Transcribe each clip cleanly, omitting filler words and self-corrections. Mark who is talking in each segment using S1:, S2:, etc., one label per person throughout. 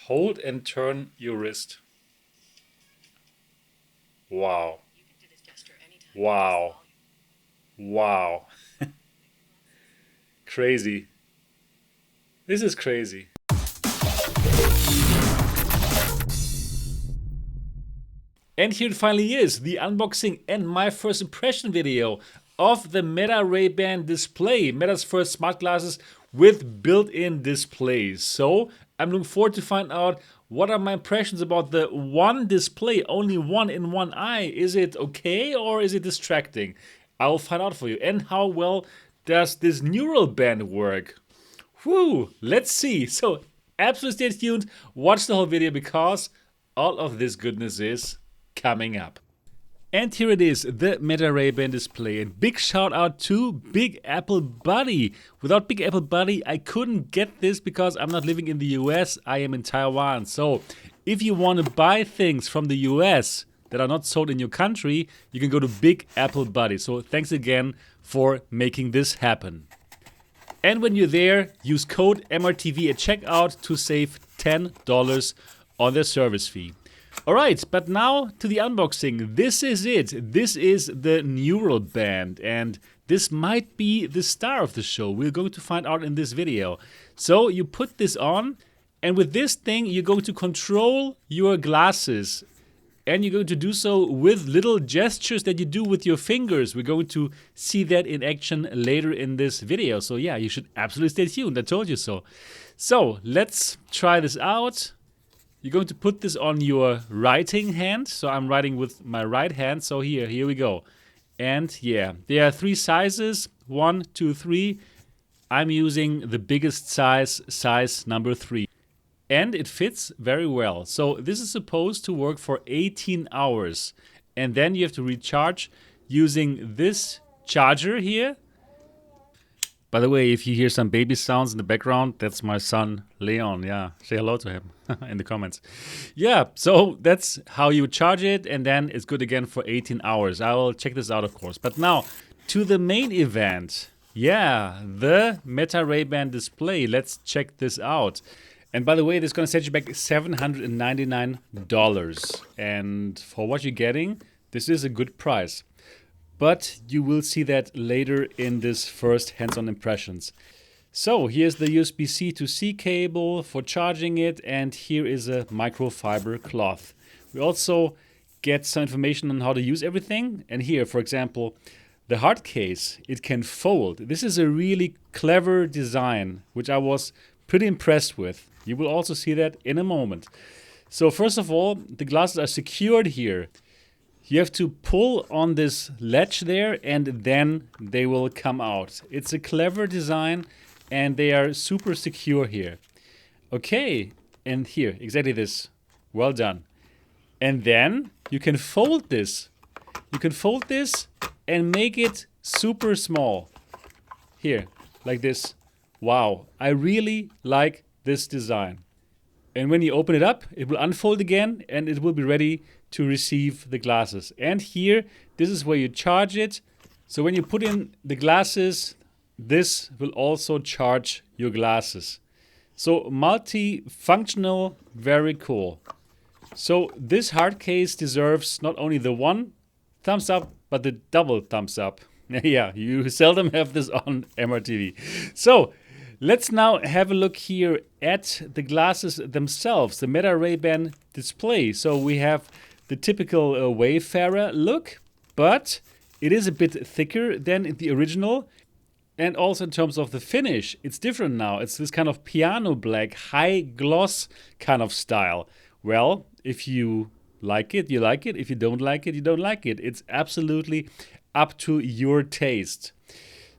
S1: hold and turn your wrist. Wow. Wow. Wow. Crazy. This is crazy. And here it finally is, the unboxing and my first impression video of the Meta Ray-Ban display, Meta's first smart glasses with built-in displays. So I'm looking forward to find out what are my impressions about the one display, only one in one eye. Is it okay or is it distracting? I will find out for you. And how well does this neural band work? Whew, let's see. So absolutely stay tuned, watch the whole video because all of this goodness is coming up. And here it is, the Meta Ray-Ban display. And big shout out to Big Apple Buddy. Without Big Apple Buddy, I couldn't get this because I'm not living in the US, I am in Taiwan. So if you want to buy things from the US that are not sold in your country, you can go to Big Apple Buddy. So thanks again for making this happen. And when you're there, use code MRTV at checkout to save $10 on their service fee. Alright, but now to the unboxing. This is it. This is the neural band, and this might be the star of the show. We're going to find out in this video. So you put this on, and with this thing you're going to control your glasses. And you're going to do so with little gestures that you do with your fingers. We're going to see that in action later in this video. So yeah, you should absolutely stay tuned. I told you so. So let's try this out. You're going to put this on your writing hand. So I'm writing with my right hand. So here we go. And yeah, there are 3 sizes. 1, 2, 3. I'm using the biggest size number 3. And it fits very well. So this is supposed to work for 18 hours. And then you have to recharge using this charger here. By the way, if you hear some baby sounds in the background, that's my son, Leon. Yeah, say hello to him in the comments. Yeah, so that's how you charge it. And then it's good again for 18 hours. I will check this out, of course. But now, to the main event. Yeah, the Meta Ray-Ban display. Let's check this out. And by the way, this is going to set you back $799. And for what you're getting, this is a good price. But you will see that later in this first hands-on impressions. So here's the USB-C to C cable for charging it. And here is a microfiber cloth. We also get some information on how to use everything. And here, for example, the hard case, it can fold. This is a really clever design, which I was pretty impressed with. You will also see that in a moment. So first of all, the glasses are secured here. You have to pull on this latch there and then they will come out. It's a clever design and they are super secure here. Okay, and here, exactly this. Well done. And then you can fold this. You can fold this and make it super small. Here, like this. Wow, I really like this design. And when you open it up, it will unfold again and it will be ready to receive the glasses. And here, this is where you charge it. So when you put in the glasses, this will also charge your glasses. So multifunctional, very cool. So this hard case deserves not only the 1 thumbs up, but the double thumbs up. Yeah, you seldom have this on MRTV. So let's now have a look here at the glasses themselves, the Meta Ray-Ban display. So we have the typical Wayfarer look, but it is a bit thicker than the original. And also in terms of the finish, it's different now. It's this kind of piano black, high gloss kind of style. Well, if you like it, you like it. If you don't like it, you don't like it. It's absolutely up to your taste.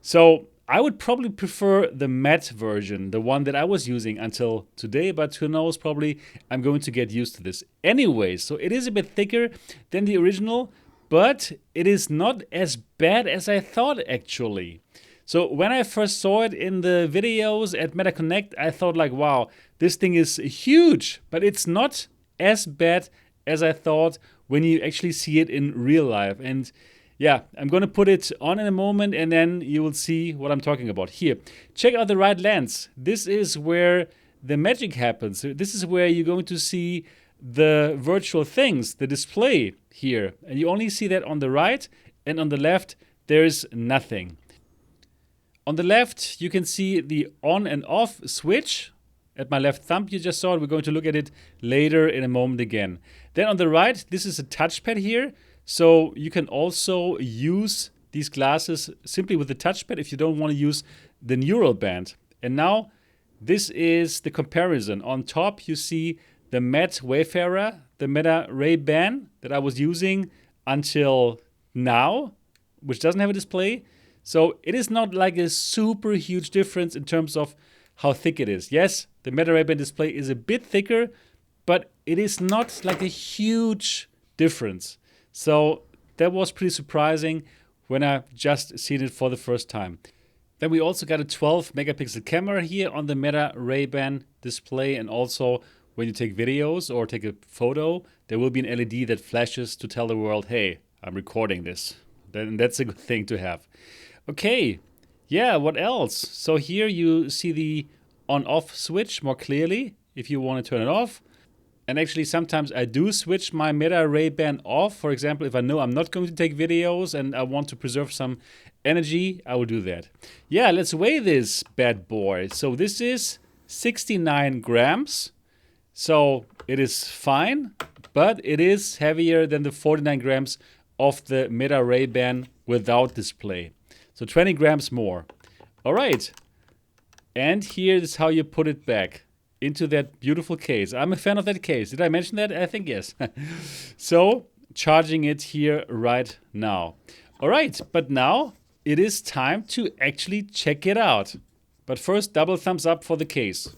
S1: So I would probably prefer the matte version, the one that I was using until today, but who knows, probably I'm going to get used to this. Anyway, so it is a bit thicker than the original, but it is not as bad as I thought actually. So when I first saw it in the videos at Meta Connect, I thought like, wow, this thing is huge, but it's not as bad as I thought when you actually see it in real life. And yeah, I'm going to put it on in a moment and then you will see what I'm talking about. Here, check out the right lens. This is where the magic happens. This is where you're going to see the virtual things, the display here. And you only see that on the right, and on the left, there's nothing. On the left, you can see the on and off switch. At my left thumb, you just saw it. We're going to look at it later in a moment again. Then on the right, this is a touchpad here. So you can also use these glasses simply with the touchpad if you don't want to use the neural band. And now this is the comparison. On top, you see the Met Wayfarer, the Meta Ray-Ban that I was using until now, which doesn't have a display. So it is not like a super huge difference in terms of how thick it is. Yes, the Meta Ray-Ban display is a bit thicker, but it is not like a huge difference. So that was pretty surprising when I just seen it for the first time. Then we also got a 12 megapixel camera here on the Meta Ray-Ban display, and also when you take videos or take a photo, there will be an LED that flashes to tell the world, hey, I'm recording this. Then that's a good thing to have. Okay, yeah, what else? So here you see the on-off switch more clearly if you want to turn it off. And actually sometimes I do switch my Meta Ray-Ban off. For example, if I know I'm not going to take videos and I want to preserve some energy, I will do that. Yeah, let's weigh this bad boy. So this is 69 grams. So it is fine, but it is heavier than the 49 grams of the Meta Ray-Ban without display. So 20 grams more. All right. And here is how you put it back into that beautiful case. I'm a fan of that case. Did I mention that? I think yes. So charging it here right now. All right, but now it is time to actually check it out. But first, double thumbs up for the case.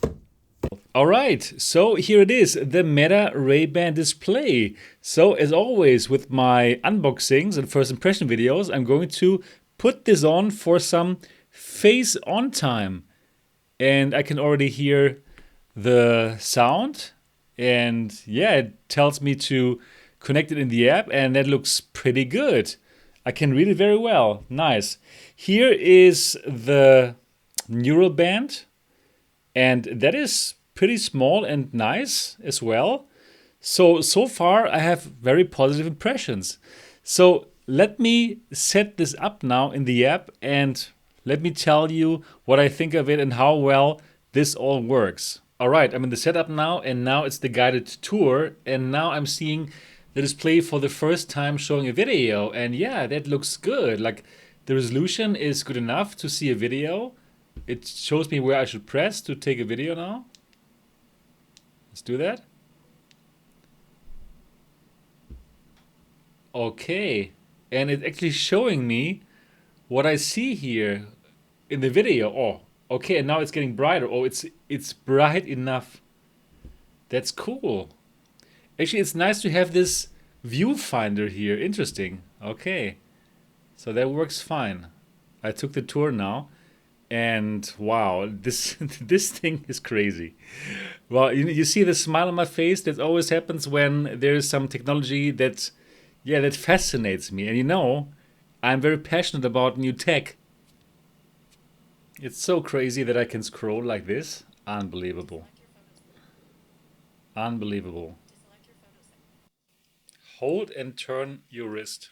S1: All right, so here it is, the Meta Ray-Ban display. So as always with my unboxings and first impression videos, I'm going to put this on for some face on time. And I can already hear the sound, and yeah, it tells me to connect it in the app, and that looks pretty good. I can read it very well. Nice. Here is the neural band, and that is pretty small and nice as well. So far I have very positive impressions. So let me set this up now in the app, and let me tell you what I think of it and how well this all works. All right, I'm in the setup now, and now it's the guided tour, and now I'm seeing the display for the first time showing a video, and yeah, that looks good. Like the resolution is good enough to see a video. It shows me where I should press to take a video now. Let's do that. Okay, and it's actually showing me what I see here in the video. Oh, okay, and now it's getting brighter. Oh, it's bright enough. That's cool. Actually, it's nice to have this viewfinder here. Interesting. Okay, so that works fine. I took the tour now, and wow, this this thing is crazy. Well, you see the smile on my face. That always happens when there's some technology that, yeah, that fascinates me. And you know, I'm very passionate about new tech. It's so crazy that I can scroll like this. Unbelievable. Unbelievable. Hold and turn your wrist.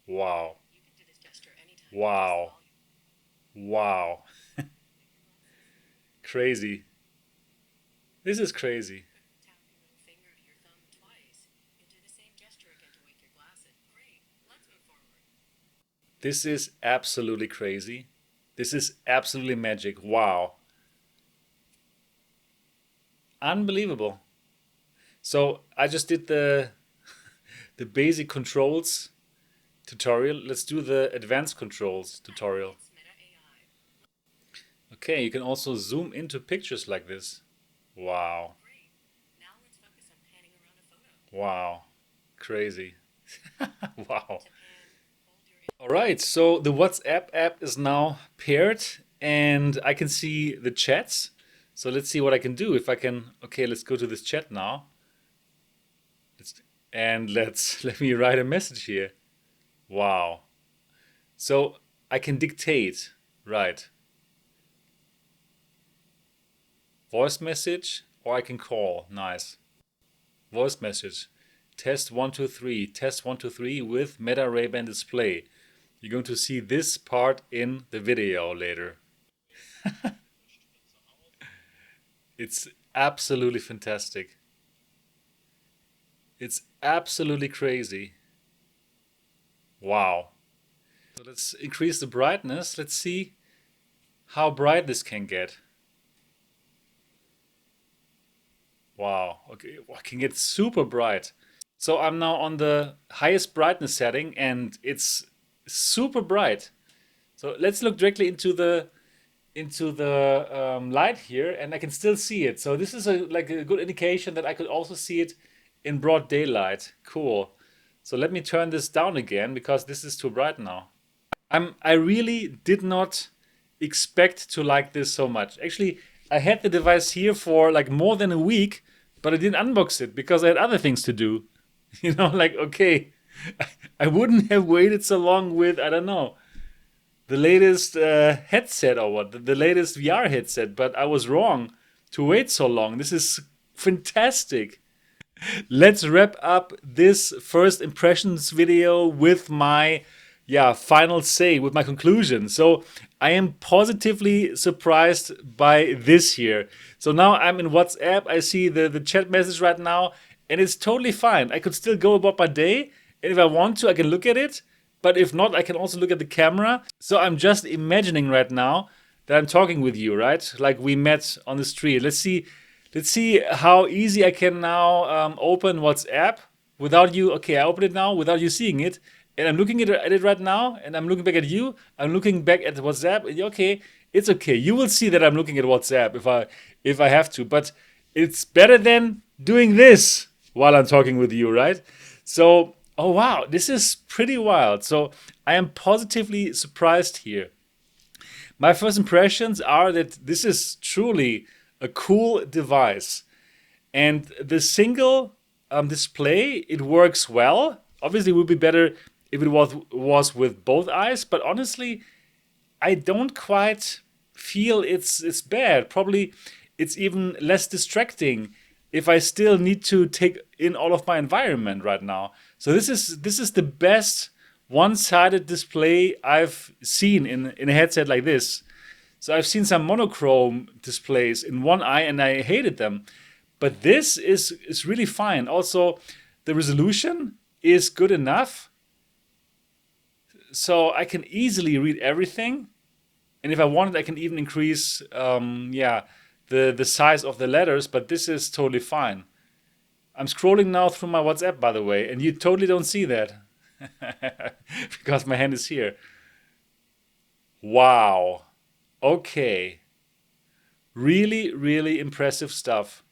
S1: Wow. Wow. Wow. Crazy. This is crazy. This is absolutely crazy. This is absolutely magic. Wow. Unbelievable. So I just did the basic controls tutorial. Let's do the advanced controls tutorial. Okay, you can also zoom into pictures like this. Wow. Wow. Crazy. Wow. All right, so the WhatsApp app is now paired, and I can see the chats. So let's see what I can do. If I can, okay, let's go to this chat now. Let me write a message here. Wow. So I can dictate, right? Voice message, or I can call. Nice. Voice message. Test 1 2 3. Test 1 2 3 with Meta Ray-Ban display. You're going to see this part in the video later. It's absolutely fantastic. It's absolutely crazy. Wow. So let's increase the brightness. Let's see how bright this can get. Wow. Okay, I can get super bright. So I'm now on the highest brightness setting and it's super bright. So let's look directly into the light here, and I can still see it. So this is like a good indication that I could also see it in broad daylight. Cool. So let me turn this down again because this is too bright now. I really did not expect to like this so much. Actually, I had the device here for like more than a week, but I didn't unbox it because I had other things to do. You know, like, okay, I wouldn't have waited so long with, I don't know, the latest headset or what, the latest VR headset, but I was wrong to wait so long. This is fantastic. Let's wrap up this first impressions video with my final say, with my conclusion. So I am positively surprised by this here. So now I'm in WhatsApp. I see the chat message right now, and it's totally fine. I could still go about my day, and if I want to, I can look at it. But if not, I can also look at the camera. So I'm just imagining right now that I'm talking with you, right? Like we met on the street. Let's see how easy I can now open WhatsApp without you. Okay, I open it now without you seeing it. And I'm looking at it right now, and I'm looking back at you. I'm looking back at WhatsApp. And okay, it's okay. You will see that I'm looking at WhatsApp if I have to. But it's better than doing this while I'm talking with you, right? So, oh wow, this is pretty wild. So I am positively surprised here. My first impressions are that this is truly a cool device. And the single display, it works well. Obviously, it would be better if it was with both eyes, but honestly, I don't quite feel it's bad. Probably it's even less distracting if I still need to take in all of my environment right now. So this is the best one-sided display I've seen in a headset like this. So I've seen some monochrome displays in one eye and I hated them. But this is really fine. Also, the resolution is good enough. So I can easily read everything. And if I wanted, I can even increase the size of the letters, but this is totally fine. I'm scrolling now through my WhatsApp, by the way, and you totally don't see that because my hand is here. Wow. Okay. Really, really impressive stuff.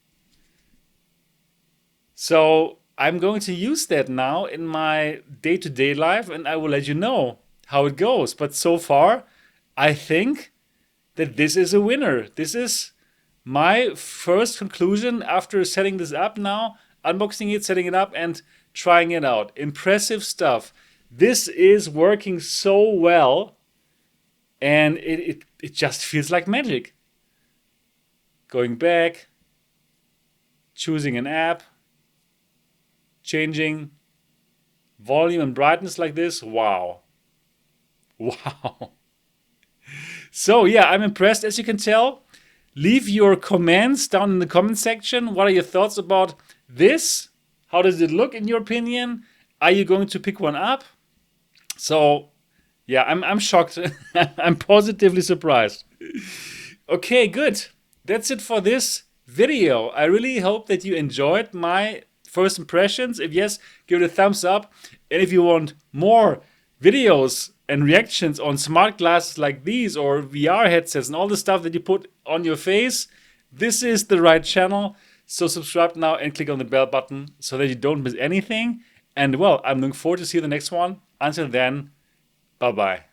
S1: So I'm going to use that now in my day-to-day life, and I will let you know how it goes. But so far, I think that this is a winner. This is my first conclusion after setting this up now, unboxing it, setting it up, and trying it out. Impressive stuff. This is working so well, and it just feels like magic. Going back, choosing an app, changing volume and brightness like this. Wow. Wow. So yeah, I'm impressed, as you can tell. Leave your comments down in the comment section. What are your thoughts about this? How does it look in your opinion? Are you going to pick one up? So yeah, I'm shocked. I'm positively surprised. Okay, good. That's it for this video. I really hope that you enjoyed my first impressions. If yes, give it a thumbs up. And if you want more videos and reactions on smart glasses like these or VR headsets and all the stuff that you put on your face, this is the right channel. So subscribe now and click on the bell button so that you don't miss anything. And well, I'm looking forward to see you in the next one. Until then, bye-bye.